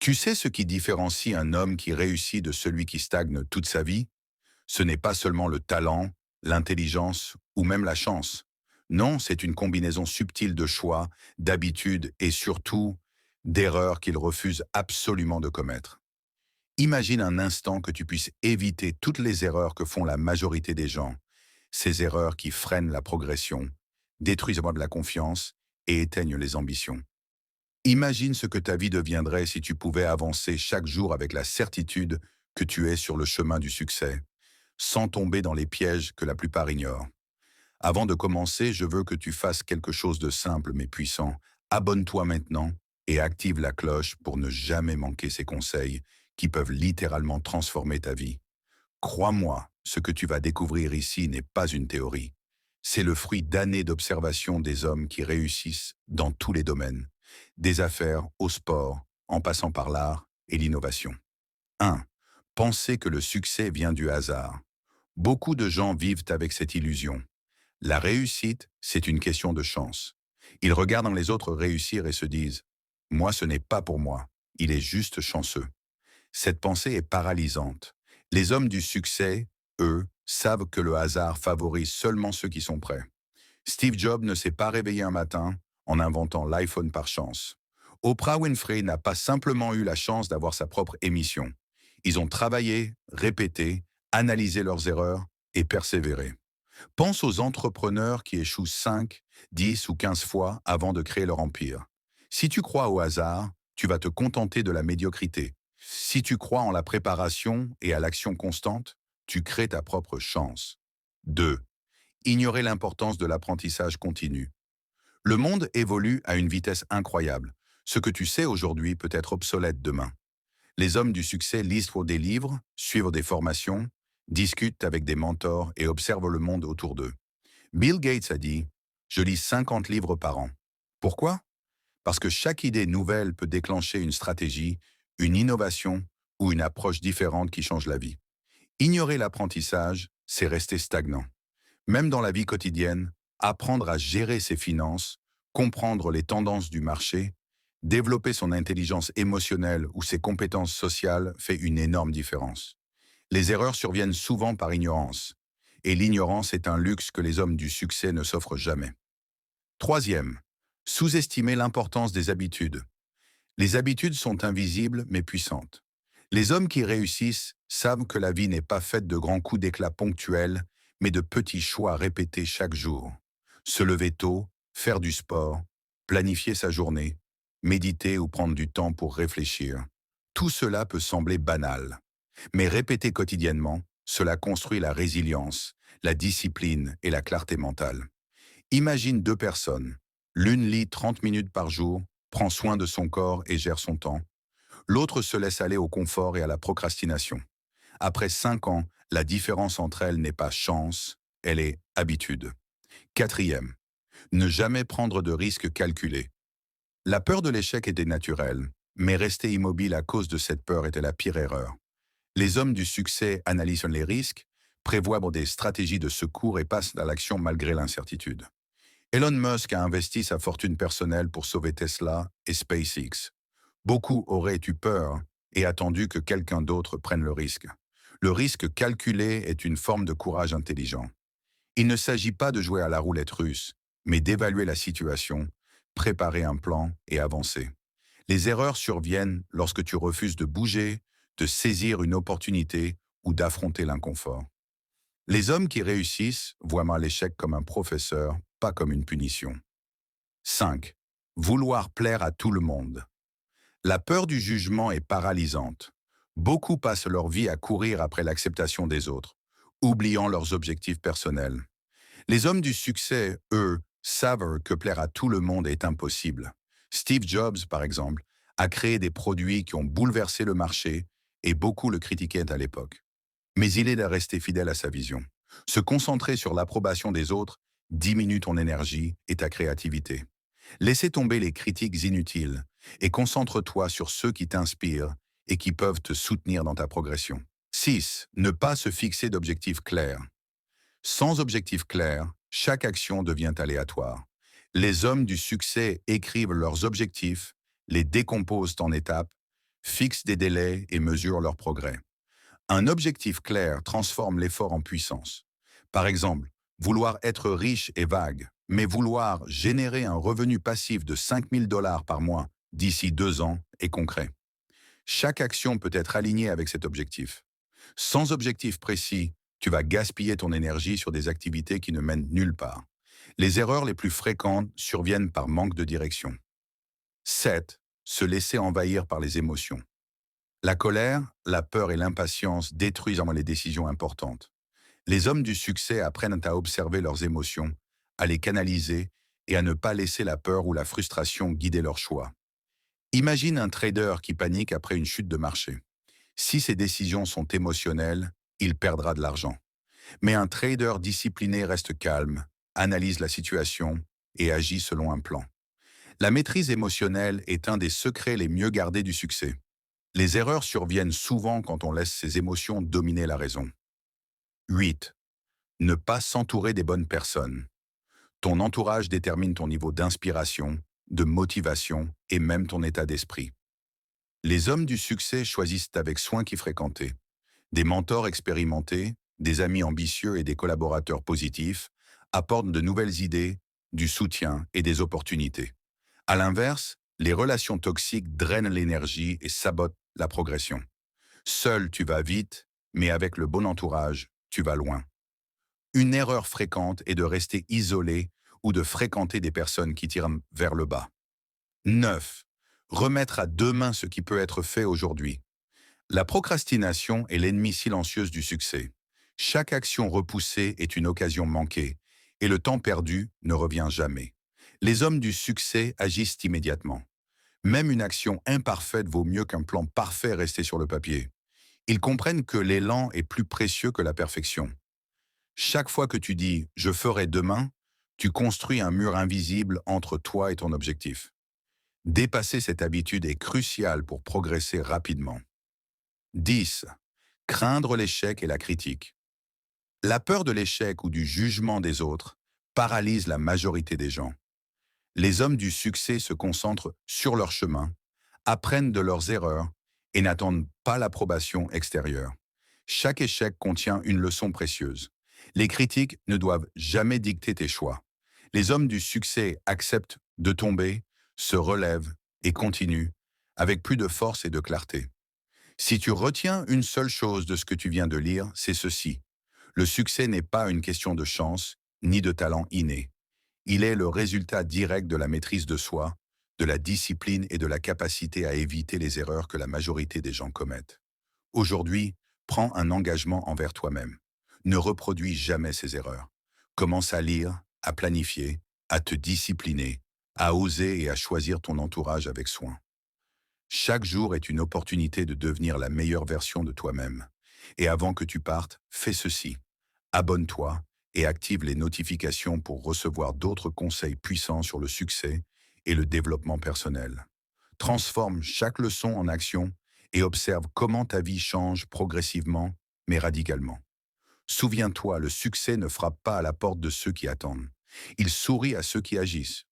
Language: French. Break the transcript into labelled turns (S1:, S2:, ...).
S1: Tu sais ce qui différencie un homme qui réussit de celui qui stagne toute sa vie? Ce n'est pas seulement le talent, l'intelligence ou même la chance. Non, c'est une combinaison subtile de choix, d'habitudes et surtout d'erreurs qu'il refuse absolument de commettre. Imagine un instant que tu puisses éviter toutes les erreurs que font la majorité des gens, ces erreurs qui freinent la progression, détruisent de la confiance et éteignent les ambitions. Imagine ce que ta vie deviendrait si tu pouvais avancer chaque jour avec la certitude que tu es sur le chemin du succès, sans tomber dans les pièges que la plupart ignorent. Avant de commencer, je veux que tu fasses quelque chose de simple mais puissant. Abonne-toi maintenant et active la cloche pour ne jamais manquer ces conseils qui peuvent littéralement transformer ta vie. Crois-moi, ce que tu vas découvrir ici n'est pas une théorie. C'est le fruit d'années d'observation des hommes qui réussissent dans tous les domaines, des affaires au sport, en passant par l'art et l'innovation. 1. Penser que le succès vient du hasard. Beaucoup de gens vivent avec cette illusion. La réussite, c'est une question de chance. Ils regardent les autres réussir et se disent « Moi, ce n'est pas pour moi, il est juste chanceux ». Cette pensée est paralysante. Les hommes du succès, eux, savent que le hasard favorise seulement ceux qui sont prêts. Steve Jobs ne s'est pas réveillé un matin en inventant l'iPhone par chance. Oprah Winfrey n'a pas simplement eu la chance d'avoir sa propre émission. Ils ont travaillé, répété, analysé leurs erreurs et persévéré. Pense aux entrepreneurs qui échouent 5, 10 ou 15 fois avant de créer leur empire. Si tu crois au hasard, tu vas te contenter de la médiocrité. Si tu crois en la préparation et à l'action constante, tu crées ta propre chance. 2. Ignorer l'importance de l'apprentissage continu. Le monde évolue à une vitesse incroyable. Ce que tu sais aujourd'hui peut être obsolète demain. Les hommes du succès lisent pour des livres, suivent des formations, discutent avec des mentors et observent le monde autour d'eux. Bill Gates a dit « Je lis 50 livres par an ». Pourquoi? Parce que chaque idée nouvelle peut déclencher une stratégie, une innovation ou une approche différente qui change la vie. Ignorer l'apprentissage, c'est rester stagnant. Même dans la vie quotidienne, apprendre à gérer ses finances, comprendre les tendances du marché, développer son intelligence émotionnelle ou ses compétences sociales fait une énorme différence. Les erreurs surviennent souvent par ignorance, et l'ignorance est un luxe que les hommes du succès ne s'offrent jamais. Troisième, sous-estimer l'importance des habitudes. Les habitudes sont invisibles mais puissantes. Les hommes qui réussissent savent que la vie n'est pas faite de grands coups d'éclat ponctuels, mais de petits choix répétés chaque jour. Se lever tôt, faire du sport, planifier sa journée, méditer ou prendre du temps pour réfléchir. Tout cela peut sembler banal, mais répéter quotidiennement, cela construit la résilience, la discipline et la clarté mentale. Imagine deux personnes. L'une lit 30 minutes par jour, prend soin de son corps et gère son temps. L'autre se laisse aller au confort et à la procrastination. Après 5 ans, la différence entre elles n'est pas chance, elle est habitude. Quatrième, ne jamais prendre de risques calculés. La peur de l'échec était naturelle, mais rester immobile à cause de cette peur était la pire erreur. Les hommes du succès analysent les risques, prévoient des stratégies de secours et passent à l'action malgré l'incertitude. Elon Musk a investi sa fortune personnelle pour sauver Tesla et SpaceX. Beaucoup auraient eu peur et attendu que quelqu'un d'autre prenne le risque. Le risque calculé est une forme de courage intelligent. Il ne s'agit pas de jouer à la roulette russe, mais d'évaluer la situation, préparer un plan et avancer. Les erreurs surviennent lorsque tu refuses de bouger, de saisir une opportunité ou d'affronter l'inconfort. Les hommes qui réussissent voient mal l'échec comme un professeur, pas comme une punition. 5. Vouloir plaire à tout le monde. La peur du jugement est paralysante. Beaucoup passent leur vie à courir après l'acceptation des autres, oubliant leurs objectifs personnels. Les hommes du succès, eux, savent que plaire à tout le monde est impossible. Steve Jobs, par exemple, a créé des produits qui ont bouleversé le marché et beaucoup le critiquaient à l'époque. Mais il est de rester fidèle à sa vision. Se concentrer sur l'approbation des autres diminue ton énergie et ta créativité. Laissez tomber les critiques inutiles et concentre-toi sur ceux qui t'inspirent et qui peuvent te soutenir dans ta progression. 6. Ne pas se fixer d'objectifs clairs. Sans objectif clair, chaque action devient aléatoire. Les hommes du succès écrivent leurs objectifs, les décomposent en étapes, Fixe des délais et mesure leur progrès. Un objectif clair transforme l'effort en puissance. Par exemple, vouloir être riche est vague, mais vouloir générer un revenu passif de 5 000 $ par mois d'ici 2 ans est concret. Chaque action peut être alignée avec cet objectif. Sans objectif précis, tu vas gaspiller ton énergie sur des activités qui ne mènent nulle part. Les erreurs les plus fréquentes surviennent par manque de direction. 7. Se laisser envahir par les émotions. La colère, la peur et l'impatience détruisent les décisions importantes. Les hommes du succès apprennent à observer leurs émotions, à les canaliser et à ne pas laisser la peur ou la frustration guider leurs choix. Imagine un trader qui panique après une chute de marché. Si ses décisions sont émotionnelles, il perdra de l'argent. Mais un trader discipliné reste calme, analyse la situation et agit selon un plan. La maîtrise émotionnelle est un des secrets les mieux gardés du succès. Les erreurs surviennent souvent quand on laisse ses émotions dominer la raison. 8. Ne pas s'entourer des bonnes personnes. Ton entourage détermine ton niveau d'inspiration, de motivation et même ton état d'esprit. Les hommes du succès choisissent avec soin qui fréquenter. Des mentors expérimentés, des amis ambitieux et des collaborateurs positifs apportent de nouvelles idées, du soutien et des opportunités. À l'inverse, les relations toxiques drainent l'énergie et sabotent la progression. Seul, tu vas vite, mais avec le bon entourage, tu vas loin. Une erreur fréquente est de rester isolé ou de fréquenter des personnes qui tirent vers le bas. 9. Remettre à demain ce qui peut être fait aujourd'hui. La procrastination est l'ennemi silencieuse du succès. Chaque action repoussée est une occasion manquée, et le temps perdu ne revient jamais. Les hommes du succès agissent immédiatement. Même une action imparfaite vaut mieux qu'un plan parfait resté sur le papier. Ils comprennent que l'élan est plus précieux que la perfection. Chaque fois que tu dis « je ferai demain », tu construis un mur invisible entre toi et ton objectif. Dépasser cette habitude est crucial pour progresser rapidement. 10. Craindre l'échec et la critique. La peur de l'échec ou du jugement des autres paralyse la majorité des gens. Les hommes du succès se concentrent sur leur chemin, apprennent de leurs erreurs et n'attendent pas l'approbation extérieure. Chaque échec contient une leçon précieuse. Les critiques ne doivent jamais dicter tes choix. Les hommes du succès acceptent de tomber, se relèvent et continuent avec plus de force et de clarté. Si tu retiens une seule chose de ce que tu viens de lire, c'est ceci. Le succès n'est pas une question de chance ni de talent inné. Il est le résultat direct de la maîtrise de soi, de la discipline et de la capacité à éviter les erreurs que la majorité des gens commettent. Aujourd'hui, prends un engagement envers toi-même. Ne reproduis jamais ces erreurs. Commence à lire, à planifier, à te discipliner, à oser et à choisir ton entourage avec soin. Chaque jour est une opportunité de devenir la meilleure version de toi-même. Et avant que tu partes, fais ceci. Abonne-toi et active les notifications pour recevoir d'autres conseils puissants sur le succès et le développement personnel. Transforme chaque leçon en action et observe comment ta vie change progressivement, mais radicalement. Souviens-toi, le succès ne frappe pas à la porte de ceux qui attendent. Il sourit à ceux qui agissent.